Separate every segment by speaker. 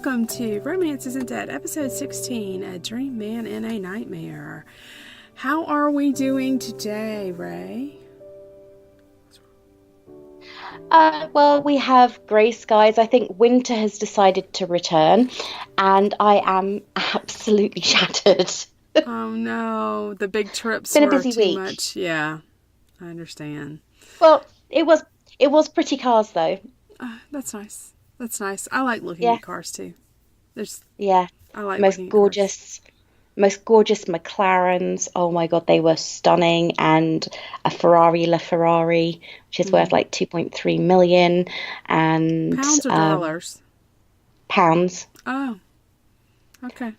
Speaker 1: welcome to Romance Isn't Dead, episode 16, A Dream Man in a Nightmare. How are we doing today, Ray?
Speaker 2: Well, we have grey skies. I think winter has decided to return, and I am absolutely shattered.
Speaker 1: Oh no, the big trips
Speaker 2: Been a
Speaker 1: were
Speaker 2: busy
Speaker 1: too
Speaker 2: week.
Speaker 1: much. Yeah, I understand.
Speaker 2: Well, it was pretty cars though.
Speaker 1: That's nice. That's nice. I like looking
Speaker 2: Yeah.
Speaker 1: at cars too. I like
Speaker 2: Most
Speaker 1: looking at
Speaker 2: gorgeous McLarens. Oh my God, they were stunning. And a Ferrari LaFerrari, which is worth like 2.3 million. And
Speaker 1: pounds or dollars?
Speaker 2: Pounds.
Speaker 1: Oh, okay.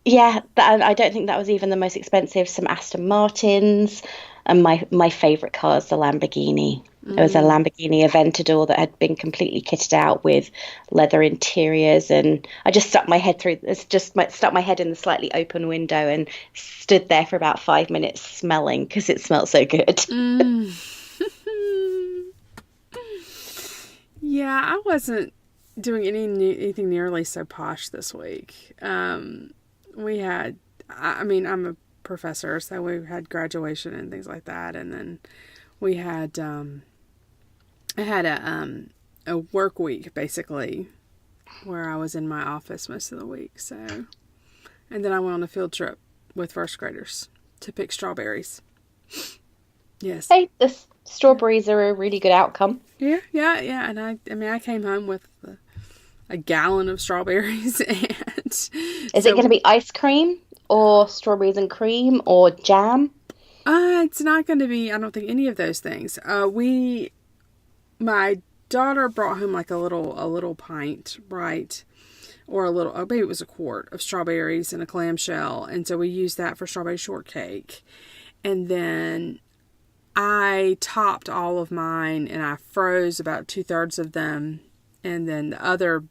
Speaker 2: Yeah, and I don't think that was even the most expensive. Some Aston Martins, and my favourite car is the Lamborghini. It was a Lamborghini Aventador that had been completely kitted out with leather interiors, and I just stuck my head in the slightly open window and stood there for about 5 minutes smelling because it smelled so good.
Speaker 1: Yeah, I wasn't doing anything nearly so posh this week. I'm a professor, so we had graduation and things like that, and then we had I had a work week basically where I was in my office most of the week. So, and then I went on a field trip with first graders to pick strawberries. Yes.
Speaker 2: Hey, the strawberries are a really good outcome.
Speaker 1: Yeah. And I came home with a gallon of strawberries. And
Speaker 2: is it going to be ice cream or strawberries and cream or jam?
Speaker 1: It's not going to be, I don't think, any of those things. My daughter brought home like a little pint, right? Or maybe it was a quart of strawberries in a clamshell. And so we used that for strawberry shortcake. And then I topped all of mine and I froze about 2/3 of them. And then the other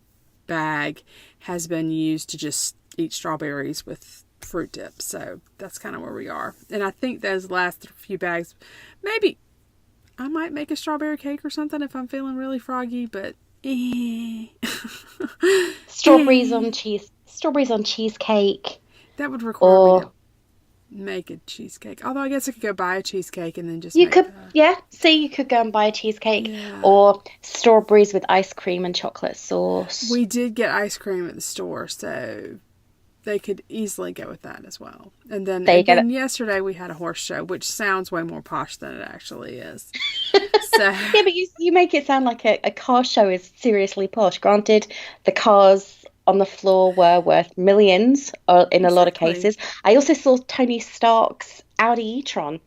Speaker 1: bag has been used to just eat strawberries with fruit dip. So that's kind of where we are. And I think those last few bags, maybe I might make a strawberry cake or something if I'm feeling really froggy, but
Speaker 2: Strawberries on cheesecake.
Speaker 1: That would require me to make a cheesecake. Although I guess I could go buy a cheesecake and then just
Speaker 2: you could go and buy a cheesecake or strawberries with ice cream and chocolate sauce.
Speaker 1: We did get ice cream at the store, so they could easily go with that as well. And then yesterday we had a horse show, which sounds way more posh than it actually is. So
Speaker 2: yeah, but you make it sound like a car show is seriously posh. Granted, the cars on the floor were worth millions in a lot of cases. I also saw Tony Stark's Audi e-tron.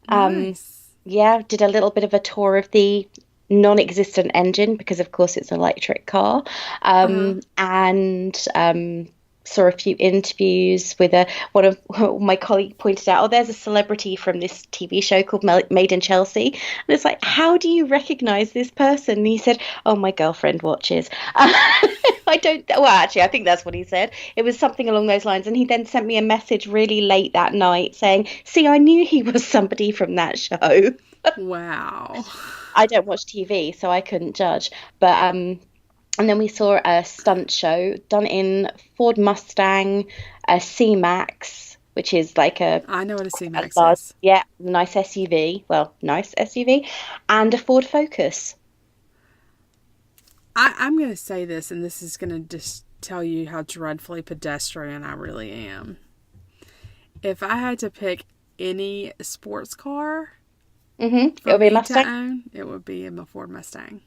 Speaker 1: Nice.
Speaker 2: Yeah, did a little bit of a tour of the non-existent engine because, of course, it's an electric car. And saw a few interviews with one of my colleagues pointed out, there's a celebrity from this TV show called Made in Chelsea. And it's like, how do you recognize this person? And he said, oh, my girlfriend watches. I think that's what he said. It was something along those lines. And he then sent me a message really late that night saying, see, I knew he was somebody from that show.
Speaker 1: Wow.
Speaker 2: I don't watch TV, so I couldn't judge. But and then we saw a stunt show done in Ford Mustang, a C-Max, which is like
Speaker 1: I know what a C-Max is.
Speaker 2: Yeah, nice SUV. Well, nice SUV. And a Ford Focus.
Speaker 1: I'm going to say this, and this is going to just tell you how dreadfully pedestrian I really am. If I had to pick any sports car,
Speaker 2: it would be a Mustang.
Speaker 1: It would be a Ford Mustang.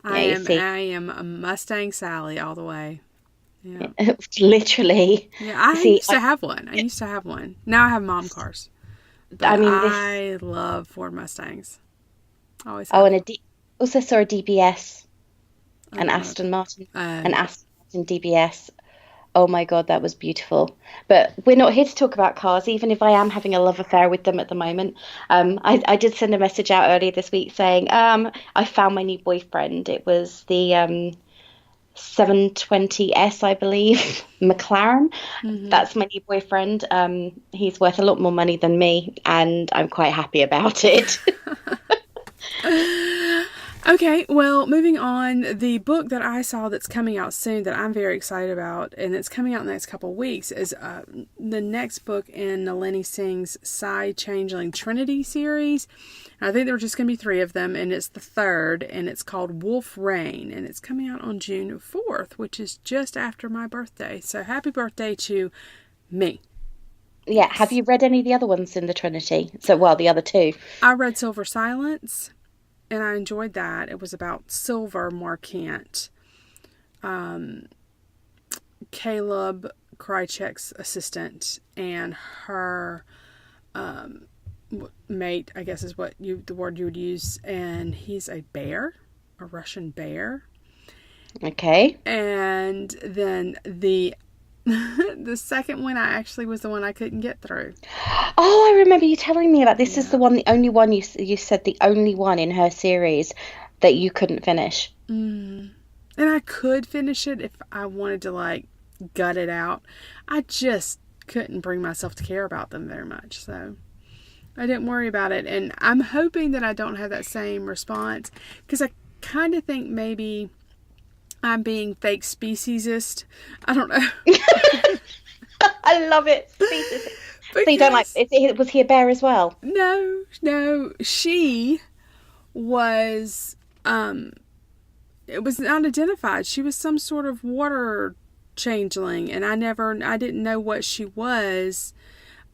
Speaker 2: Yeah,
Speaker 1: I am a Mustang Sally all the way. Yeah.
Speaker 2: Literally.
Speaker 1: Yeah, I used to have one. Now I have mom cars. But I love Ford Mustangs. Always have.
Speaker 2: And also saw a DBS. An Aston Martin. An Aston Martin DBS. Oh my God, that was beautiful. But we're not here to talk about cars, even if I am having a love affair with them at the moment. I did send a message out earlier this week saying I found my new boyfriend. It was the 720S, I believe, McLaren. That's my new boyfriend. He's worth a lot more money than me, and I'm quite happy about it.
Speaker 1: Okay, well, moving on, the book that I saw that's coming out soon that I'm very excited about, and it's coming out in the next couple of weeks, is the next book in Nalini Singh's Psy Changeling Trinity series. And I think there were just going to be 3 of them, and it's the 3rd, and it's called Wolf Rain, and it's coming out on June 4th, which is just after my birthday. So happy birthday to me.
Speaker 2: Yeah, have you read any of the other ones in the Trinity? So, well, the other 2.
Speaker 1: I read Silver Silence, and I enjoyed that. It was about Silver Marquant, Caleb Krychek's assistant, and her mate, I guess is what the word you would use, and he's a bear, a Russian bear.
Speaker 2: Okay.
Speaker 1: And then the the second one actually was the one I couldn't get through.
Speaker 2: Oh, I remember you telling me about this.
Speaker 1: Yeah.
Speaker 2: Is the only one you said the only one in her series that you couldn't finish.
Speaker 1: And I could finish it if I wanted to, like, gut it out. I just couldn't bring myself to care about them very much, so I didn't worry about it. And I'm hoping that I don't have that same response, because I kind of think maybe I'm being fake speciesist. I don't know.
Speaker 2: I love it. Speciesist.
Speaker 1: Because,
Speaker 2: so you don't like? Was he a bear as well?
Speaker 1: No. She was. It was not identified. She was some sort of water changeling, and I didn't know what she was.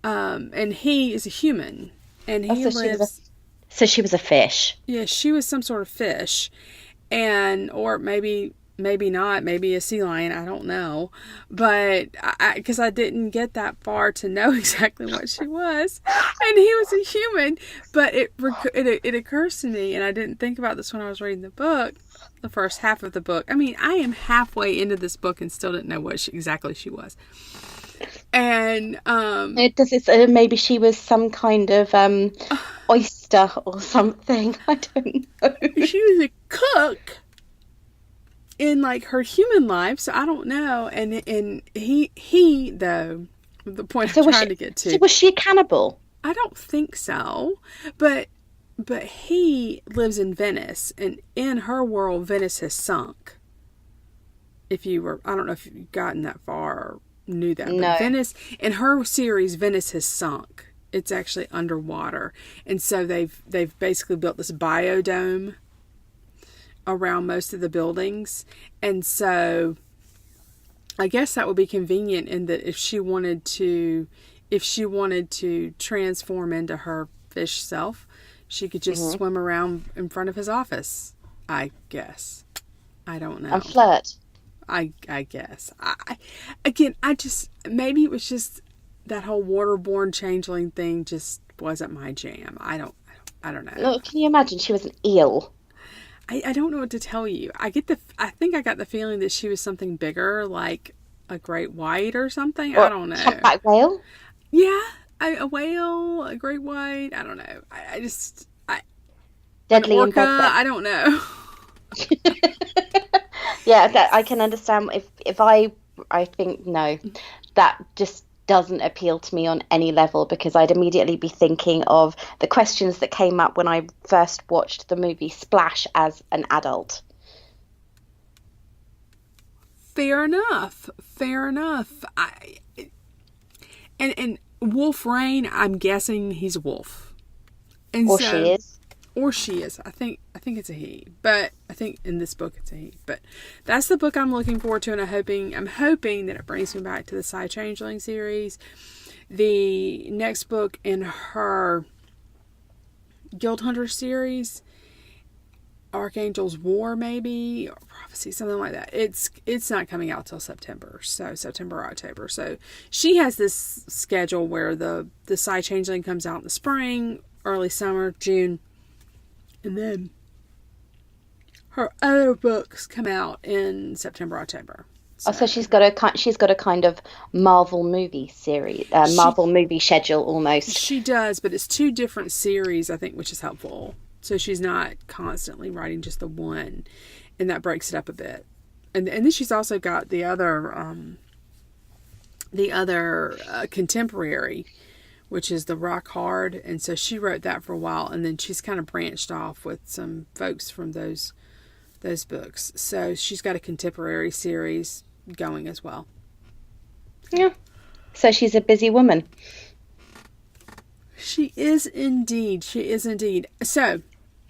Speaker 1: And he is a human, and he lives.
Speaker 2: So she was a fish.
Speaker 1: Yeah, she was some sort of fish, or maybe not, maybe a sea lion. I don't know, but because I didn't get that far to know exactly what she was, and he was a human. But it occurs to me, and I didn't think about this when I was reading the book. The first half of the book. I mean, I am halfway into this book and still didn't know what exactly she was. And
Speaker 2: maybe she was some kind of oyster or something. I don't know.
Speaker 1: She was a cook in, like, her human life, so I don't know. And he though, the point I'm trying to get to.
Speaker 2: So was she a cannibal?
Speaker 1: I don't think so, but he lives in Venice, and in her world, Venice has sunk. I don't know if you've gotten that far or knew that.
Speaker 2: No.
Speaker 1: But Venice, in her series, Venice has sunk. It's actually underwater. And so they've basically built this biodome around most of the buildings. And so I guess that would be convenient in that if she wanted to transform into her fish self, she could just swim around in front of his office, I guess. I don't know.
Speaker 2: And flirt.
Speaker 1: I guess. Maybe it was just that whole waterborne changeling thing just wasn't my jam. I don't know.
Speaker 2: Look, can you imagine? She was an eel.
Speaker 1: I don't know what to tell you. I think I got the feeling that she was something bigger, like a great white or something.
Speaker 2: Or
Speaker 1: I don't know.
Speaker 2: Humpback whale?
Speaker 1: Yeah. A whale, a great white, I don't know.
Speaker 2: Deadly
Speaker 1: an orca,
Speaker 2: in bed.
Speaker 1: I don't know.
Speaker 2: Yeah, I can understand. If I think no, that just doesn't appeal to me on any level, because I'd immediately be thinking of the questions that came up when I first watched the movie Splash as an adult.
Speaker 1: Fair enough. And Wolf Rain, I'm guessing he's a wolf.
Speaker 2: Or she is.
Speaker 1: Or she is. I think it's a he. But I think in this book it's a he. But that's the book I'm looking forward to, and I'm hoping that it brings me back to the Psy Changeling series. The next book in her Guild Hunter series, Archangel's War, maybe, or Prophecy, something like that. It's not coming out till September, or October. So she has this schedule where the Psy Changeling comes out in the spring, early summer, June, and then her other books come out in September, October.
Speaker 2: So she's got a kind of Marvel movie series, Marvel movie schedule almost.
Speaker 1: She does, but it's 2 different series, I think, which is helpful. So she's not constantly writing just the one, and that breaks it up a bit. And then she's also got the other contemporary, which is the rock hard. And so she wrote that for a while, and then she's kind of branched off with some folks from those books. So she's got a contemporary series going as well.
Speaker 2: Yeah. So she's a busy woman.
Speaker 1: She is indeed. She is indeed. So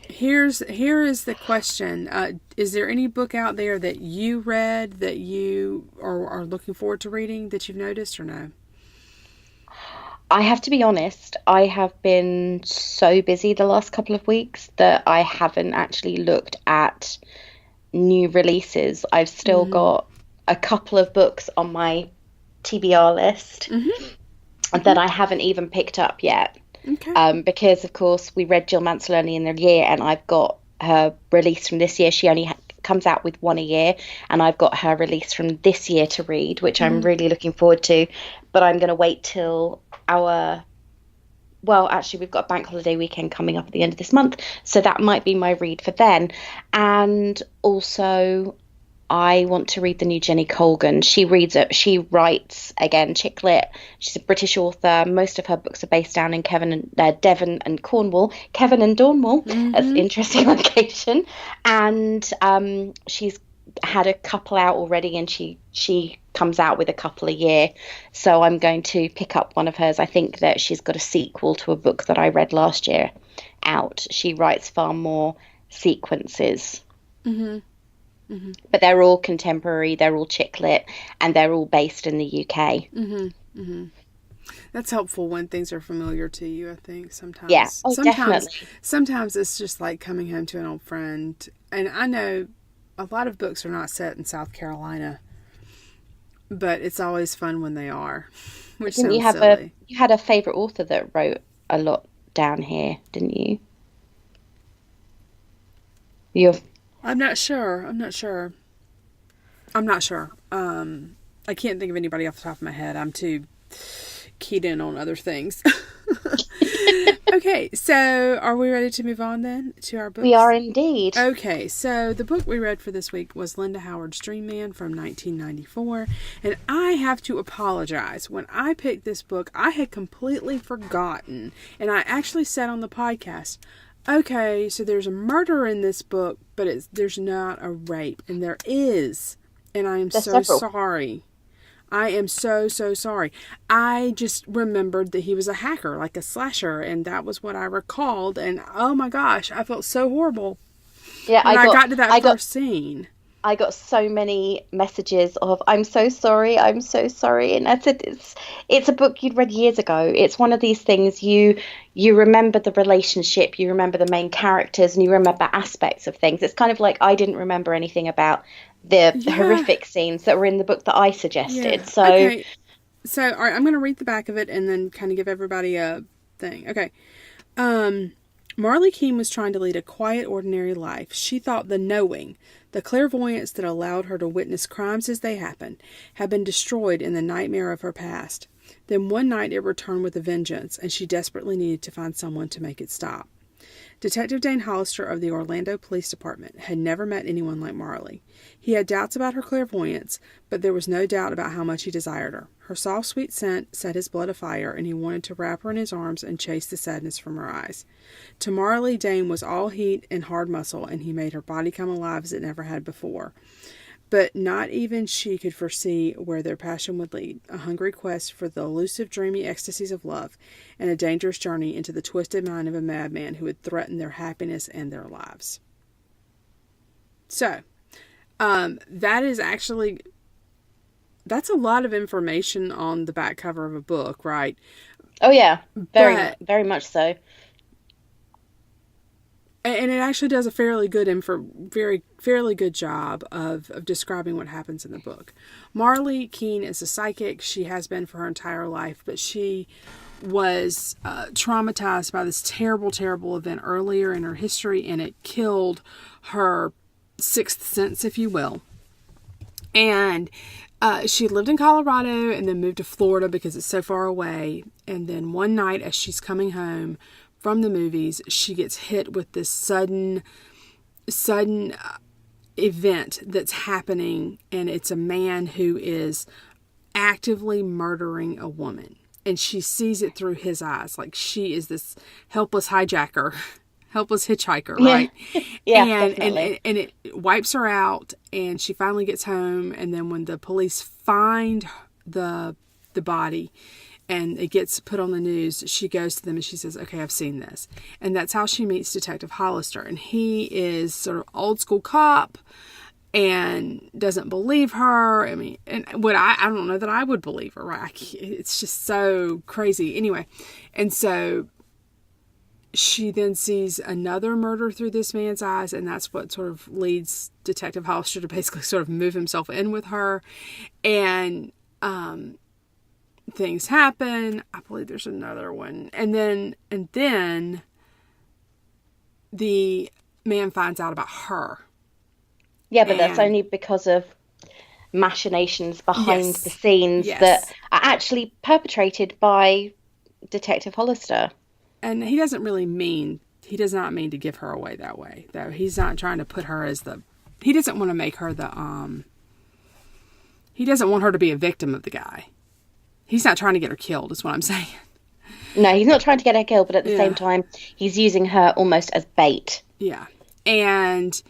Speaker 1: here is the question. Is there any book out there that you read that you are looking forward to reading that you've noticed, or no?
Speaker 2: I have to be honest, I have been so busy the last couple of weeks that I haven't actually looked at new releases. I've still got a couple of books on my TBR list that I haven't even picked up yet.
Speaker 1: Okay.
Speaker 2: Because, of course, we read Jill Mansell only in the year, and I've got her release from this year. She only comes out with one a year, and I've got her release from this year to read, which I'm really looking forward to. But I'm going to wait till actually, we've got a bank holiday weekend coming up at the end of this month, so that might be my read for then. And also, I want to read the new Jenny Colgan. She writes, again, chick lit. She's a British author. Most of her books are based down in Devon and Cornwall. Kevin and Dornwall. That's an interesting location. And she's had a couple out already, and she comes out with a couple a year. So I'm going to pick up one of hers. I think that she's got a sequel to a book that I read last year out. She writes far more sequences. But they're all contemporary, they're all chick lit, and they're all based in the UK.
Speaker 1: That's helpful when things are familiar to you, I think, sometimes.
Speaker 2: Yeah, definitely.
Speaker 1: Sometimes it's just like coming home to an old friend. And I know a lot of books are not set in South Carolina, but it's always fun when they are, which sounds silly.
Speaker 2: You had a favourite author that wrote a lot down here, didn't you?
Speaker 1: I'm not sure. I can't think of anybody off the top of my head. I'm too keyed in on other things. Okay, so are we ready to move on then to our books?
Speaker 2: We are indeed.
Speaker 1: Okay, so the book we read for this week was Linda Howard's Dream Man from 1994. And I have to apologize. When I picked this book, I had completely forgotten. And I actually said on the podcast, okay, so there's a murder in this book, but there's not a rape. And there is. And I am so sorry. I am so sorry. I just remembered that he was a hacker, like a slasher, and that was what I recalled. And oh my gosh, I felt so horrible.
Speaker 2: Yeah,
Speaker 1: when I got to that first scene.
Speaker 2: I got so many messages of I'm so sorry, and that's it. It's a book you'd read years ago. It's one of these things you remember the relationship, you remember the main characters, and you remember aspects of things. It's kind of like I didn't remember anything about the horrific scenes that were in the book that I suggested. So,
Speaker 1: okay. So, all right, I'm going to read the back of it and then kind of give everybody a thing. Okay. Marlie Keene was trying to lead a quiet, ordinary life. She thought the knowing, the clairvoyance that allowed her to witness crimes as they happened, had been destroyed in the nightmare of her past. Then one night it returned with a vengeance, and she desperately needed to find someone to make it stop. Detective Dane Hollister of the Orlando Police Department had never met anyone like Marlie. He had doubts about her clairvoyance, but there was no doubt about how much he desired her. Her soft, sweet scent set his blood afire, and he wanted to wrap her in his arms and chase the sadness from her eyes. To Marlie, Dane was all heat and hard muscle, and he made her body come alive as it never had before. But not even she could foresee where their passion would lead, a hungry quest for the elusive, dreamy ecstasies of love, and a dangerous journey into the twisted mind of a madman who would threaten their happiness and their lives. So, that is actually, that's a lot of information on the back cover of a book, right?
Speaker 2: Oh yeah, very much so.
Speaker 1: And it actually does a fairly good job of describing what happens in the book. Marlie Keene is a psychic. She has been for her entire life, but she was traumatized by this terrible, terrible event earlier in her history, and it killed her sixth sense, if you will. And she lived in Colorado and then moved to Florida because it's so far away. And then one night as she's coming home from the movies, she gets hit with this sudden event that's happening, and it's a man who is actively murdering a woman. and she sees it through his eyes. Like she is this helpless hijacker, helpless hitchhiker, right?
Speaker 2: Yeah,
Speaker 1: and,
Speaker 2: definitely.
Speaker 1: and it wipes her out, and she finally gets home. And then when the police find the body and it gets put on the news, she goes to them and she says, okay, I've seen this. And that's how she meets Detective Hollister. And he is sort of old school cop and doesn't believe her. I mean, and what I don't know that I would believe her, right? It's just so crazy. Anyway, and so she then sees another murder through this man's eyes, and that's what sort of leads Detective Hollister to basically sort of move himself in with her. And things happen. I believe there's another one. And then the man finds out about her.
Speaker 2: Yeah, but that's only because of machinations behind the scenes that are actually perpetrated by Detective Hollister.
Speaker 1: And he does not mean to give her away that way, though. He's not trying to put her as he doesn't want to make her he doesn't want her to be a victim of the guy. He's not trying to get her killed, is what I'm saying.
Speaker 2: No, he's not trying to get her killed, but at the same time, he's using her almost as bait.
Speaker 1: Yeah. And,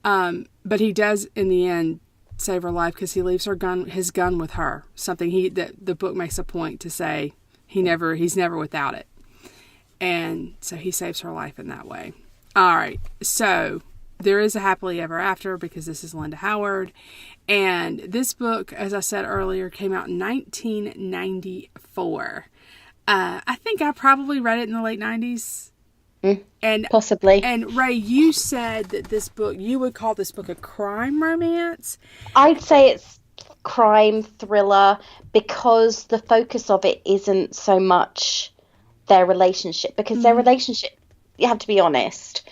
Speaker 1: but he does, in the end, save her life because he leaves his gun with her. Something that the book makes a point to say he's never without it. And so he saves her life in that way. All right. So there is a happily ever after because this is Linda Howard. And this book, as I said earlier, came out in 1994. I think I probably read it in the late 90s.
Speaker 2: And possibly.
Speaker 1: And Ray, you said that you would call this book a crime romance.
Speaker 2: I'd say it's crime thriller because the focus of it isn't so much their relationship. Because their relationship, you have to be honest,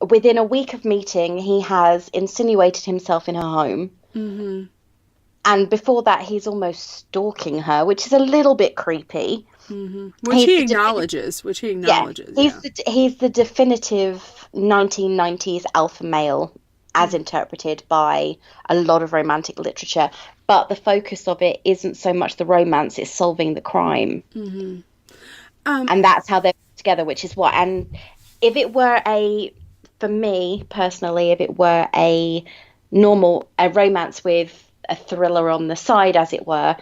Speaker 2: within a week of meeting, he has insinuated himself in her home. Mm-hmm. And before that, he's almost stalking her, which is a little bit creepy.
Speaker 1: Mm-hmm. Which he acknowledges.
Speaker 2: Yeah, he's the definitive 1990s alpha male, as interpreted by a lot of romantic literature. But the focus of it isn't so much the romance; it's solving the crime. Mm-hmm. And that's how they're put together, which is what. And if it were for me personally, if it were a romance with a thriller on the side, as it were,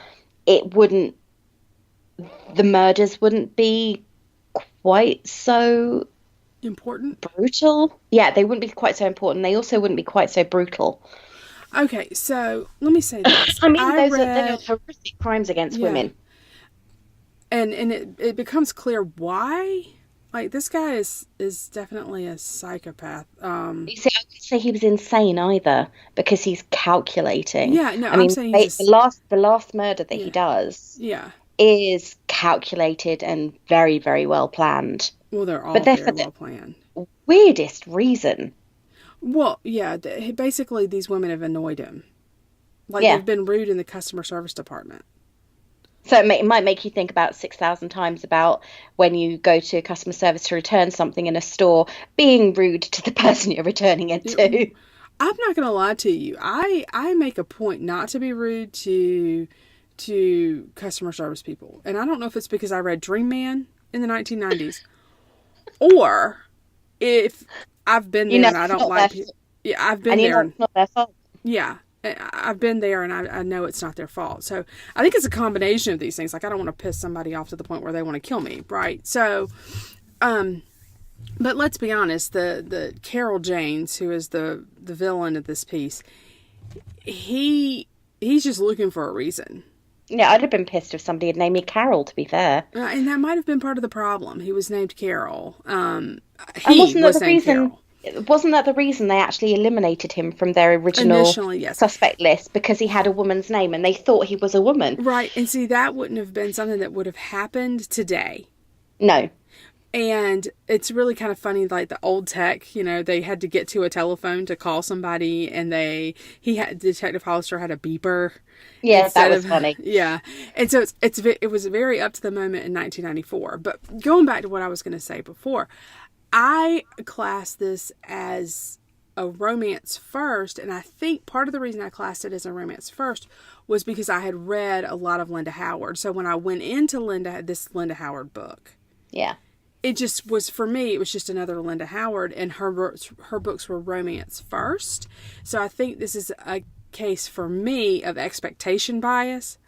Speaker 2: the murders wouldn't be quite so
Speaker 1: important,
Speaker 2: brutal. Yeah, they wouldn't be quite so important. They also wouldn't be quite so brutal.
Speaker 1: Okay, so let me say this.
Speaker 2: I mean, they are horrific crimes against women.
Speaker 1: And it becomes clear why. Like, this guy is definitely a psychopath.
Speaker 2: You see, I wouldn't say he was insane either, because he's calculating.
Speaker 1: Yeah, no, I'm saying
Speaker 2: the last murder that he does is calculated and very, very well planned.
Speaker 1: Well, they're all very well planned.
Speaker 2: Weirdest reason.
Speaker 1: Well, yeah, basically these women have annoyed him. Like, they've been rude in the customer service department.
Speaker 2: So it might make you think about 6,000 times about when you go to customer service to return something in a store, being rude to the person you're returning it to.
Speaker 1: I'm not going to lie to you. I make a point not to be rude to customer service people. And I don't know if it's because I read Dream Man in the 1990s or if I've been there and I don't like people. Yeah, I've been there.
Speaker 2: It's not their fault.
Speaker 1: Yeah. I've been there and I know it's not their fault. So I think it's a combination of these things. Like, I don't want to piss somebody off to the point where they want to kill me, right? So, but let's be honest, the Carol Janes, who is the villain of this piece, he's just looking for a reason.
Speaker 2: Yeah, I'd have been pissed if somebody had named me Carol, to be fair.
Speaker 1: And that might have been part of the problem. He was named Carol.
Speaker 2: Wasn't that the reason they actually eliminated him from their original suspect list? Because he had a woman's name and they thought he was a woman.
Speaker 1: Right. And see, that wouldn't have been something that would have happened today.
Speaker 2: No.
Speaker 1: And it's really kind of funny, like the old tech, they had to get to a telephone to call somebody, and Detective Hollister had a beeper.
Speaker 2: Yeah, that was funny.
Speaker 1: Yeah. And so it was very up to the moment in 1994. But going back to what I was going to say before, I class this as a romance first, and I think part of the reason I classed it as a romance first was because I had read a lot of Linda Howard. So when I went into this Linda Howard book,
Speaker 2: Yeah.
Speaker 1: it just was, for me, it was just another Linda Howard, and her books were romance first. So I think this is a case for me of expectation bias.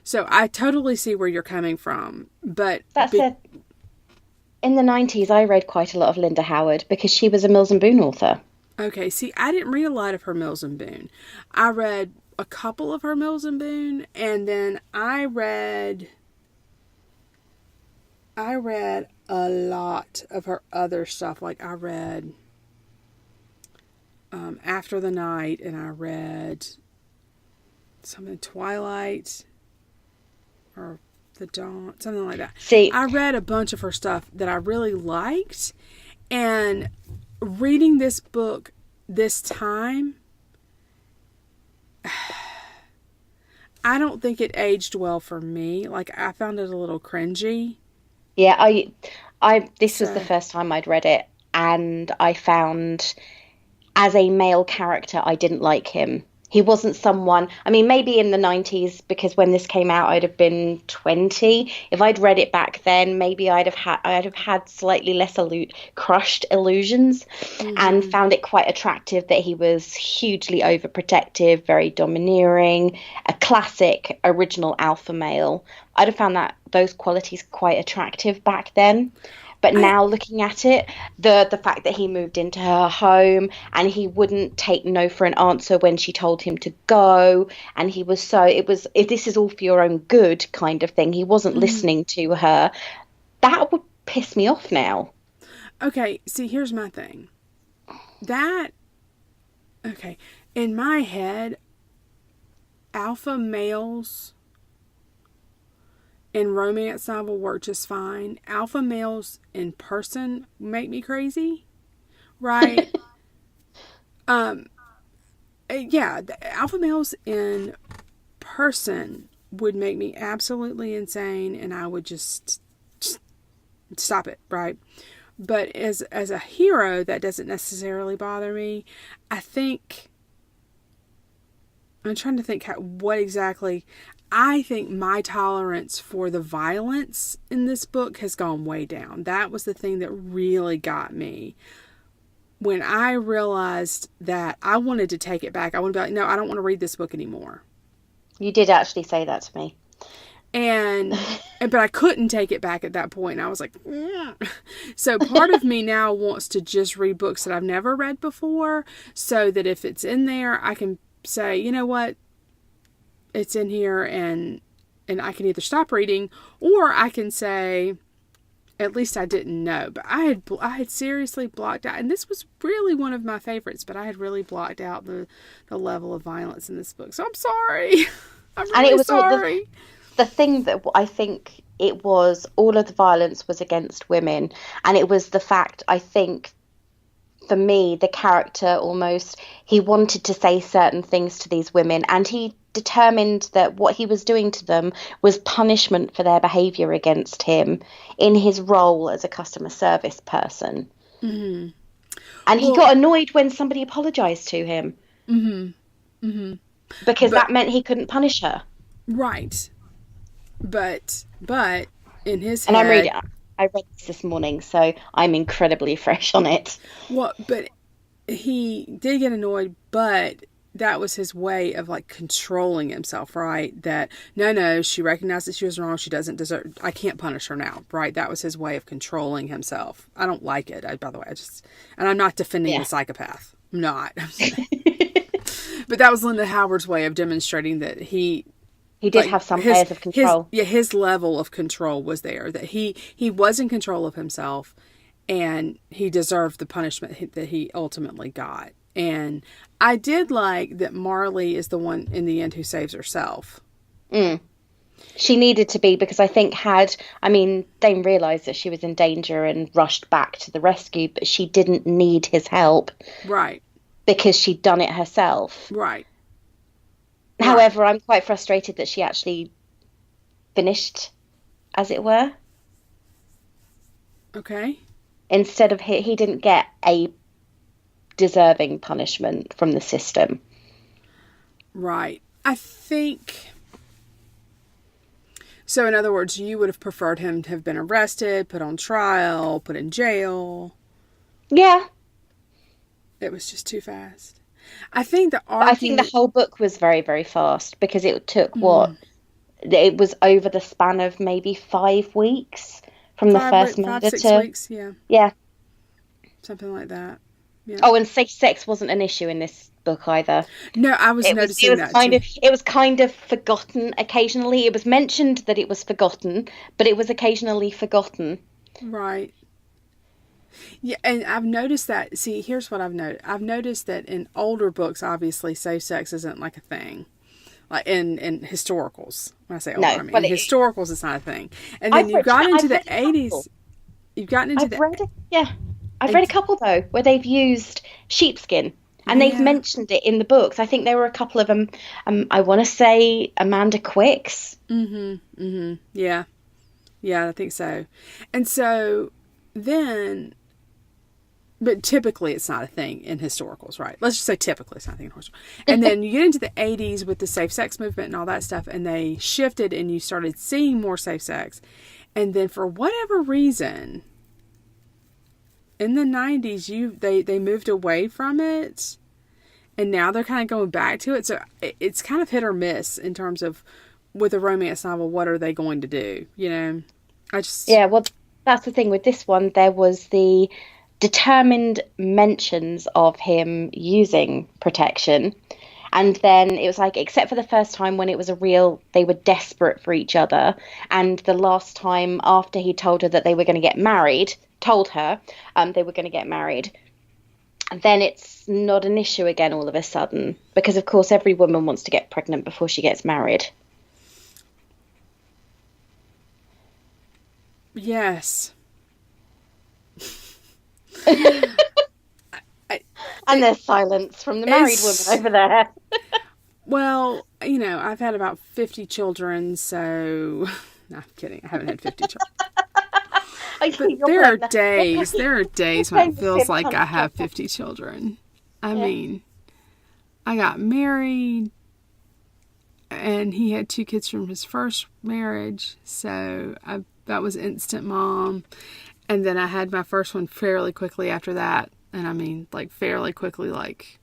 Speaker 1: So I totally see where you're coming from, but
Speaker 2: in the 90s, I read quite a lot of Linda Howard because she was a Mills and Boon author.
Speaker 1: Okay, see, I didn't read a lot of her Mills and Boon. I read a couple of her Mills and Boon, and then I read a lot of her other stuff. Like I read After the Night, and I read something Twilight or The Dawn, something like that.
Speaker 2: See,
Speaker 1: I read a bunch of her stuff that I really liked, and reading this book this time, I don't think it aged well for me. Like, I found it a little cringy.
Speaker 2: yeah, this was the first time I'd read it, and I found, as a male character, I didn't like him. He wasn't someone, I mean, maybe in the 90s, because when this came out, I'd have been 20. If I'd read it back then, maybe I'd have had slightly less crushed illusions, and found it quite attractive that he was hugely overprotective, very domineering, a classic original alpha male. I'd have found those qualities quite attractive back then. But now looking at it, the fact that he moved into her home and he wouldn't take no for an answer when she told him to go, and he was if this is all for your own good kind of thing. He wasn't listening to her. That would piss me off now.
Speaker 1: Okay, see, here's my thing. In my head, alpha males in romance novel work just fine. Alpha males in person make me crazy, right? Yeah, the alpha males in person would make me absolutely insane, and I would just stop it, right? But as a hero, that doesn't necessarily bother me. I think I'm trying to think what exactly. I think my tolerance for the violence in this book has gone way down. That was the thing that really got me. When I realized that, I wanted to take it back. I wanted to be like, no, I don't want to read this book anymore.
Speaker 2: You did actually say that to me.
Speaker 1: But I couldn't take it back at that point. And I was like, yeah. So part of me now wants to just read books that I've never read before, so that if it's in there, I can say, you know what? It's in here, and I can either stop reading, or I can say, at least I didn't know. But I had seriously blocked out, and this was really one of my favorites, but I had really blocked out the level of violence in this book. So I'm sorry. I'm really
Speaker 2: and it was
Speaker 1: sorry.
Speaker 2: The thing that I think it was, all of the violence was against women, and it was the fact, I think, for me, the character almost, he wanted to say certain things to these women, and he determined that what he was doing to them was punishment for their behaviour against him in his role as a customer service person. Mm-hmm. And he got annoyed when somebody apologised to him. Mm-hmm. Mm-hmm. Because that meant he couldn't punish her.
Speaker 1: Right. But in his
Speaker 2: head... And I read this morning, so I'm incredibly fresh on it.
Speaker 1: Well, but he did get annoyed, but that was his way of, like, controlling himself, right? That, no, she recognized that she was wrong. She doesn't deserve... I can't punish her now, right? That was his way of controlling himself. I don't like it, by the way. And I'm not defending the psychopath. I'm not. But that was Linda Howard's way of demonstrating that he
Speaker 2: did have some layers of control.
Speaker 1: His level of control was there. That he was in control of himself, and he deserved the punishment that he ultimately got. And I did like that Marlie is the one in the end who saves herself.
Speaker 2: She needed to be, because I think Dane realised that she was in danger and rushed back to the rescue, but she didn't need his help.
Speaker 1: Right.
Speaker 2: Because she'd done it herself.
Speaker 1: Right.
Speaker 2: However, I'm quite frustrated that she actually finished, as it were.
Speaker 1: Okay.
Speaker 2: Instead of he didn't get a deserving punishment from the system.
Speaker 1: Right. I think... So, in other words, you would have preferred him to have been arrested, put on trial, put in jail.
Speaker 2: Yeah.
Speaker 1: It was just too fast. I think the
Speaker 2: whole book was very, very fast because it took it was over the span of maybe 5 weeks from the first murder
Speaker 1: 6 weeks, yeah.
Speaker 2: Yeah.
Speaker 1: Something like that. Yeah.
Speaker 2: Oh, and safe sex wasn't an issue in this book either.
Speaker 1: No, I was noticing that too.
Speaker 2: It was kind of forgotten occasionally. It was mentioned that it was forgotten, but it was occasionally forgotten.
Speaker 1: Right. Yeah, and I've noticed that. See, here's what I've noticed. I've noticed that in older books, obviously, safe sex isn't like a thing. Like in historicals. When I say older, I mean historicals, it's not a thing. And then you've gotten into the 80s. You've gotten into
Speaker 2: I've read a couple, though, where they've used sheepskin. And they've mentioned it in the books. I think there were a couple of them. I want to say Amanda Quick's.
Speaker 1: Yeah. Yeah, I think so. And so then... But typically it's not a thing in historicals, right? Let's just say typically it's not a thing in historicals. And then you get into the 80s with the safe sex movement and all that stuff, and they shifted and you started seeing more safe sex. And then for whatever reason, in the 90s, they moved away from it, and now they're kind of going back to it. So it's kind of hit or miss in terms of, with a romance novel, what are they going to do? You know?
Speaker 2: Yeah, well, that's the thing with this one. There was the determined mentions of him using protection, and then it was like, except for the first time when it was they were desperate for each other, and the last time after he told her that they were going to get married, they were going to get married, and then it's not an issue again all of a sudden, because of course every woman wants to get pregnant before she gets married.
Speaker 1: Yes.
Speaker 2: And there's silence from the married woman over there.
Speaker 1: Well, you know, I've had about 50 children, so... No, I'm kidding. I haven't had 50 children. But there are days when it feels like I have 50 children. I mean, I got married, and he had 2 kids from his first marriage, so that was instant mom. And then I had my first one fairly quickly after that. And I mean, like, fairly quickly, like,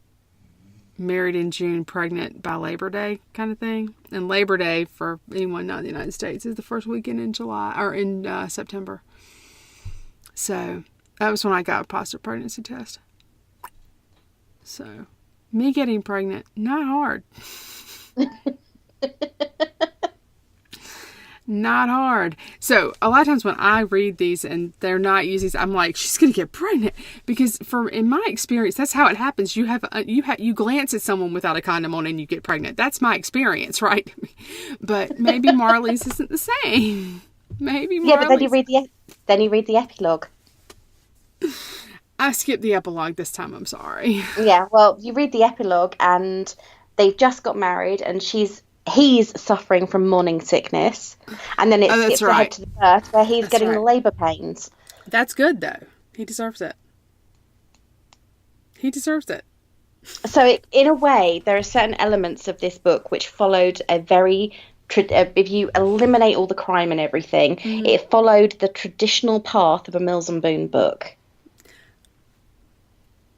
Speaker 1: married in June, pregnant by Labor Day kind of thing. And Labor Day, for anyone not in the United States, is the first weekend in July, or in September. So, that was when I got a positive pregnancy test. So, me getting pregnant, not hard. Not hard. So a lot of times when I read these and they're not using, I'm like, she's gonna get pregnant, because in my experience, that's how it happens. You glance at someone without a condom on and you get pregnant. That's my experience, right? But maybe Marley's isn't the same. Maybe Marley's... Yeah, but
Speaker 2: then you read the epilogue.
Speaker 1: I skipped the epilogue this time. I'm sorry.
Speaker 2: Yeah, well, you read the epilogue and they've just got married, and he's suffering from morning sickness, and then it skips ahead to the birth where he's getting the labour pains.
Speaker 1: That's good, though. He deserves it. So
Speaker 2: in a way, there are certain elements of this book which followed a very... if you eliminate all the crime and everything, it followed the traditional path of a Mills and Boon book.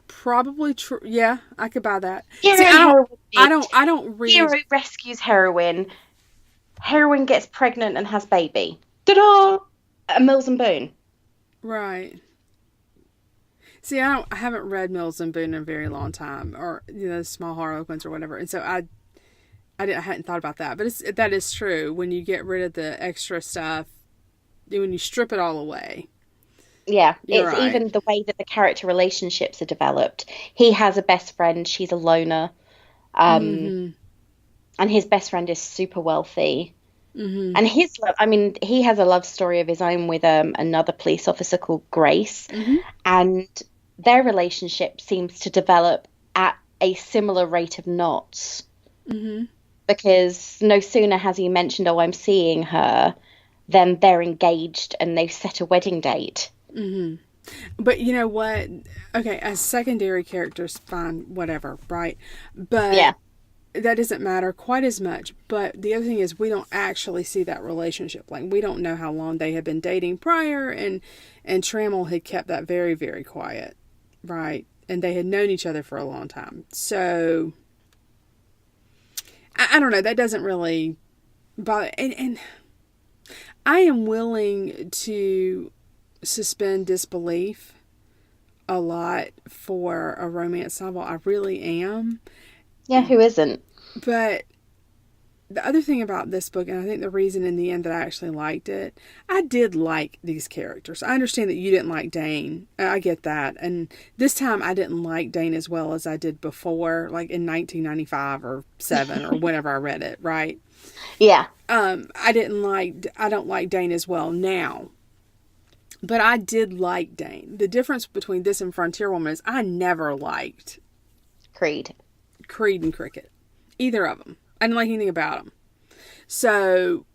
Speaker 1: Probably true. Yeah, I could buy that.
Speaker 2: I
Speaker 1: don't read.
Speaker 2: Hero rescues heroine. Heroine gets pregnant and has baby. Ta-da! A Mills and Boon.
Speaker 1: Right. See, I haven't read Mills and Boon in a very long time, or Small Harlequins or whatever, and so I hadn't thought about that. But that is true. When you get rid of the extra stuff, when you strip it all away.
Speaker 2: Yeah, it's right. Even the way that the character relationships are developed. He has a best friend, she's a loner. And his best friend is super wealthy. And he has a love story of his own with another police officer called Grace. And their relationship seems to develop at a similar rate of knots. Because no sooner has he mentioned, I'm seeing her, than they're engaged and they've set a wedding date.
Speaker 1: But you know what? Okay, as secondary characters, fine, whatever, right? But
Speaker 2: Yeah.
Speaker 1: that doesn't matter quite as much. But the other thing is, we don't actually see that relationship. Like, we don't know how long they had been dating prior, and Trammell had kept that very, very quiet, right? And they had known each other for a long time. So, I don't know. That doesn't really bother. And I am willing to suspend disbelief a lot for a romance novel. I really am.
Speaker 2: Yeah, who isn't?
Speaker 1: But the other thing about this book, and I think the reason in the end that I actually liked it, I did like these characters. I understand that you didn't like Dane. I get that. And this time I didn't like Dane as well as I did before, like in 1995 or 7 or whenever I read it, right?
Speaker 2: Yeah.
Speaker 1: I don't like Dane as well now. But I did like Dane. The difference between this and Frontier Woman is I never liked
Speaker 2: Creed
Speaker 1: and Cricket. Either of them. I didn't like anything about them. So,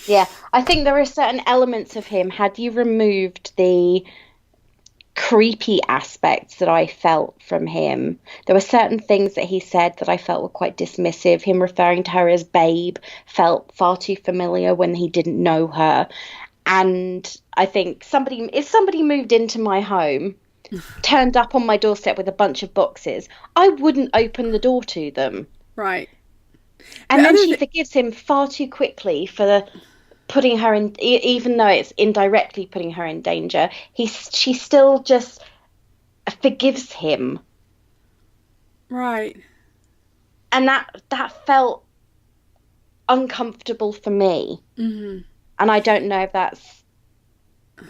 Speaker 2: Yeah, I think there are certain elements of him. Had you removed the creepy aspects that I felt from him, there were certain things that he said that I felt were quite dismissive. Him referring to her as babe felt far too familiar when he didn't know her. And I think if somebody moved into my home, turned up on my doorstep with a bunch of boxes, I wouldn't open the door to them.
Speaker 1: right.
Speaker 2: And then she forgives him far too quickly for putting her in, even though it's indirectly putting her in danger. She still just forgives him.
Speaker 1: Right.
Speaker 2: And that felt uncomfortable for me.
Speaker 1: Mm-hmm.
Speaker 2: And I don't know if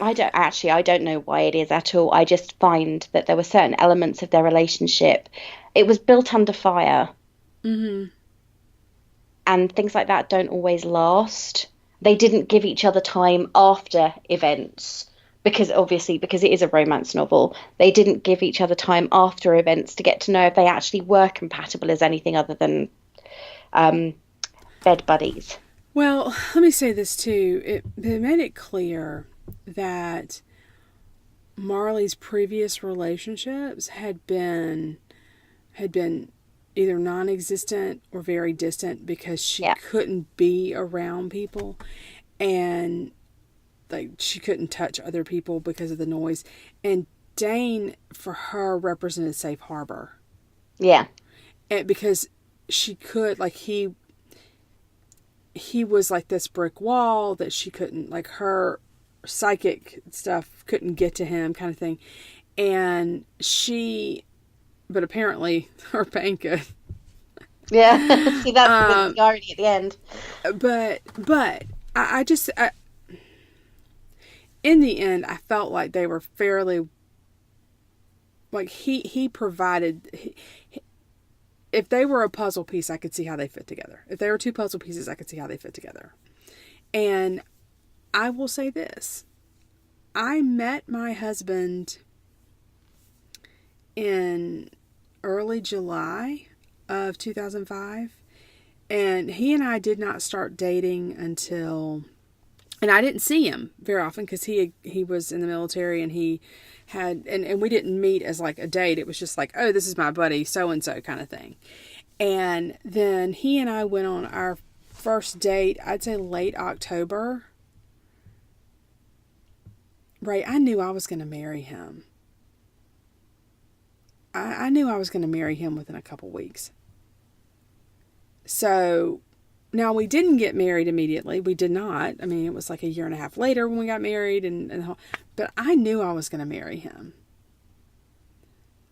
Speaker 2: I don't know why it is at all. I just find that there were certain elements of their relationship. It was built under fire.
Speaker 1: Mm-hmm.
Speaker 2: And things like that don't always last. They didn't give each other time after events because it is a romance novel. They didn't give each other time after events to get to know if they actually were compatible as anything other than bed buddies.
Speaker 1: Well, let me say this too. It made it clear that Marlie's previous relationships had been either non-existent or very distant because she couldn't be around people, and like she couldn't touch other people because of the noise. And Dane, for her, represented safe harbor.
Speaker 2: Yeah.
Speaker 1: And because she could, like, he was like this brick wall that she couldn't, like, her psychic stuff couldn't get to him, kind of thing. And but apparently her pain could.
Speaker 2: Yeah. See, that's the irony at the end.
Speaker 1: But I just in the end, I felt like they were fairly, like, he provided. If they were a puzzle piece, I could see how they fit together. If they were two puzzle pieces, I could see how they fit together. And I will say this. I met my husband in early July of 2005. And he and I did not start dating until... And I didn't see him very often because he was in the military, and he had... And we didn't meet as like a date. It was just like, oh, this is my buddy, so-and-so kind of thing. And then he and I went on our first date, I'd say late October. Right, I knew I was going to marry him. I knew I was going to marry him within a couple weeks. So, now we didn't get married immediately. We did not. I mean, it was like a year and a half later when we got married. But I knew I was going to marry him.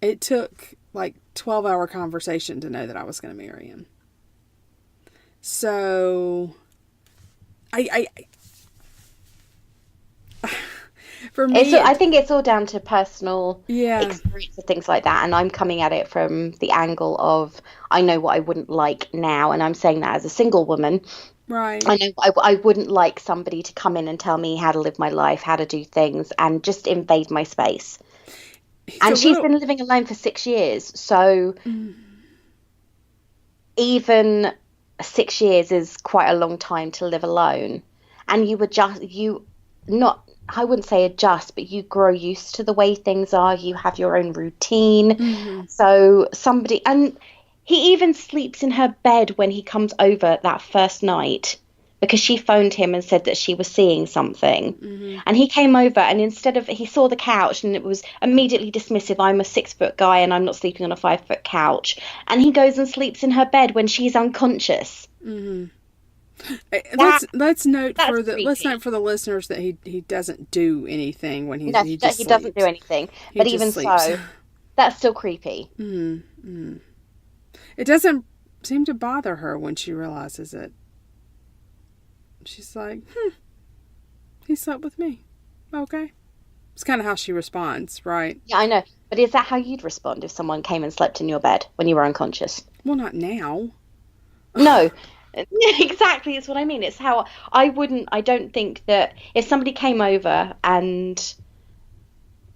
Speaker 1: It took like 12-hour conversation to know that I was going to marry him. So, for me,
Speaker 2: I think it's all down to personal experience and things like that. And I'm coming at it from the angle of, I know what I wouldn't like now. And I'm saying that as a single woman.
Speaker 1: Right.
Speaker 2: I know I wouldn't like somebody to come in and tell me how to live my life, how to do things, and just invade my space. And she's been living alone for 6 years. So even 6 years is quite a long time to live alone. And not, I wouldn't say adjust, but you grow used to the way things are. You have your own routine.
Speaker 1: Mm-hmm.
Speaker 2: So somebody, and he even sleeps in her bed when he comes over that first night because she phoned him and said that she was seeing something.
Speaker 1: Mm-hmm.
Speaker 2: And he came over, and instead of, he saw the couch and it was immediately dismissive. I'm a 6 foot guy and I'm not sleeping on a 5 foot couch. And he goes and sleeps in her bed when she's unconscious.
Speaker 1: Mm-hmm.
Speaker 2: That,
Speaker 1: Let's note
Speaker 2: that's
Speaker 1: for the
Speaker 2: creepy.
Speaker 1: listeners that he doesn't do anything when
Speaker 2: No,
Speaker 1: he just
Speaker 2: he doesn't do
Speaker 1: sleeps.
Speaker 2: anything.
Speaker 1: He
Speaker 2: But
Speaker 1: just
Speaker 2: even
Speaker 1: sleeps.
Speaker 2: so, that's still creepy.
Speaker 1: Mm-hmm. It doesn't seem to bother her when she realizes it. She's like, he slept with me. Okay. It's kind of how she responds, right?
Speaker 2: Yeah, I know. But is that how you'd respond if someone came and slept in your bed when you were unconscious?
Speaker 1: Well, not now.
Speaker 2: No. Exactly, it's what I mean. It's how I don't think that if somebody came over and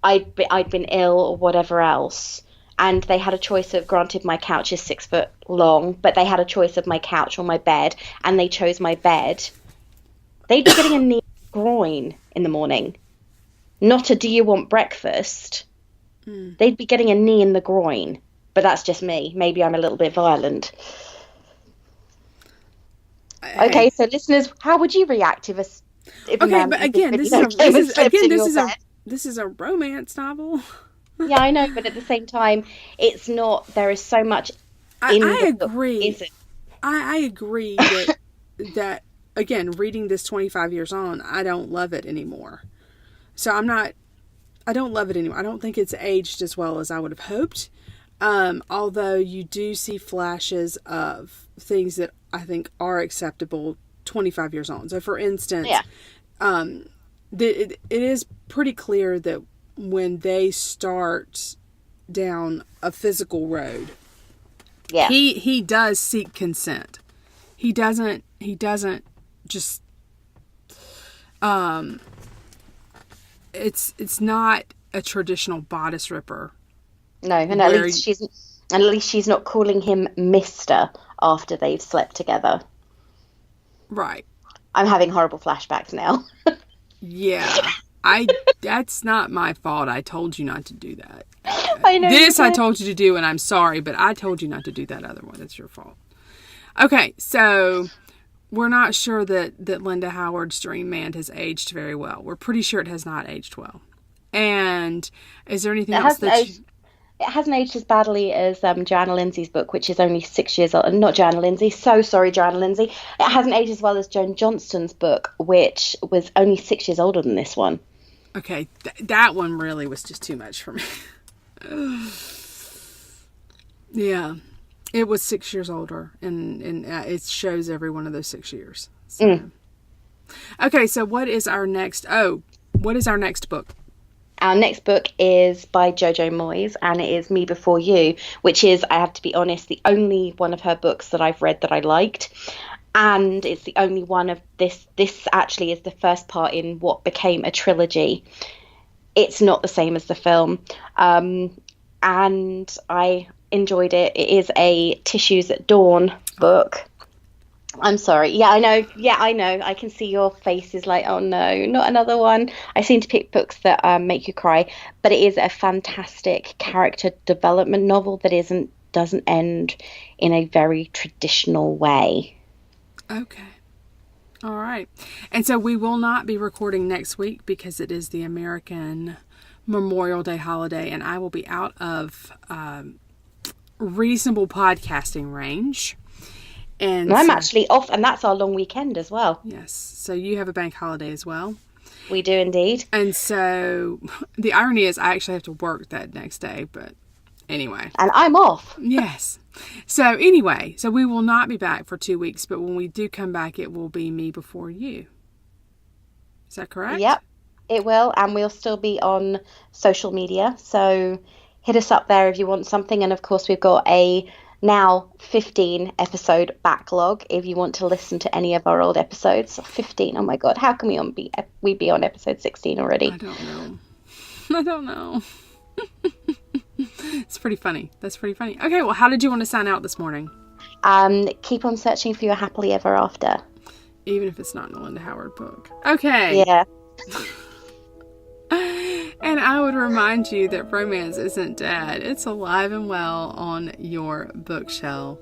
Speaker 2: I'd been ill or whatever else, and they had a choice of, granted my couch is 6 foot long, but they had a choice of my couch or my bed, and they chose my bed, they'd be getting a knee groin in the morning. Not a do you want breakfast? They'd be getting a knee in the groin. But that's just me. Maybe I'm a little bit violent. Okay,
Speaker 1: Hey.
Speaker 2: so listeners, how would you react if a
Speaker 1: Okay,
Speaker 2: man
Speaker 1: but
Speaker 2: with this
Speaker 1: again,
Speaker 2: video came and slept in your bed?
Speaker 1: this is a romance novel.
Speaker 2: Yeah, I know, but at the same time, it's not. There is so much in
Speaker 1: I
Speaker 2: the book,
Speaker 1: agree.
Speaker 2: isn't?
Speaker 1: I agree that again, reading this 25 years on, I don't love it anymore. So I don't love it anymore. I don't think it's aged as well as I would have hoped. Although you do see flashes of things that I think are acceptable 25 years on. So for instance,
Speaker 2: Yeah,
Speaker 1: it is pretty clear that when they start down a physical road,
Speaker 2: yeah.
Speaker 1: he does seek consent. He doesn't just it's not a traditional bodice ripper
Speaker 2: No, and
Speaker 1: where
Speaker 2: at least she's not calling him Mister after they've slept together.
Speaker 1: right.
Speaker 2: I'm having horrible flashbacks now.
Speaker 1: Yeah. That's not my fault. I told you not to do that.
Speaker 2: I know.
Speaker 1: This I told you to do, and I'm sorry, but I told you not to do that other one. That's your fault. Okay, so we're not sure that Linda Howard's Dream Man has aged very well. We're pretty sure it has not aged well. And is there anything else
Speaker 2: It hasn't aged as badly as Joanna Lindsay's book, which is only 6 years old. Not Joanna Lindsay. So sorry, Joanna Lindsay. It hasn't aged as well as Joan Johnston's book, which was only 6 years older than this one.
Speaker 1: Okay, that one really was just too much for me. Yeah, it was 6 years older, and it shows every one of those 6 years. So. Okay, so what is our next? What is our next book?
Speaker 2: Our next book is by Jojo Moyes, and it is Me Before You, which is, I have to be honest, the only one of her books that I've read that I liked. And it's the only one of this. This actually is the first part in what became a trilogy. It's not the same as the film. And I enjoyed it. It is a Tissues at Dawn book. I'm sorry. Yeah, I know. Yeah, I know. I can see your face is like, oh no, not another one. I seem to pick books that make you cry, but it is a fantastic character development novel that doesn't end in a very traditional way.
Speaker 1: Okay. All right. And so we will not be recording next week because it is the American Memorial Day holiday, and I will be out of reasonable podcasting range. And
Speaker 2: I'm actually off, and that's our long weekend as well.
Speaker 1: Yes. So you have a bank holiday as well.
Speaker 2: We do indeed.
Speaker 1: And so the irony is I actually have to work that next day, but anyway.
Speaker 2: And I'm off.
Speaker 1: Yes. So anyway, so we will not be back for 2 weeks, but when we do come back, it will be Me Before You. Is that correct?
Speaker 2: Yep, it will. And we'll still be on social media. So hit us up there if you want something. And of course, we've got a now 15 episode backlog if you want to listen to any of our old episodes. 15, oh my god, how can we be on episode 16 already?
Speaker 1: I don't know. It's pretty funny. That's pretty funny. Okay, well, how did you want to sign out this morning?
Speaker 2: Keep on searching for your happily ever after,
Speaker 1: even if it's not in the Linda Howard book. Okay.
Speaker 2: Yeah.
Speaker 1: And I would remind you that romance isn't dead. It's alive and well on your bookshelf.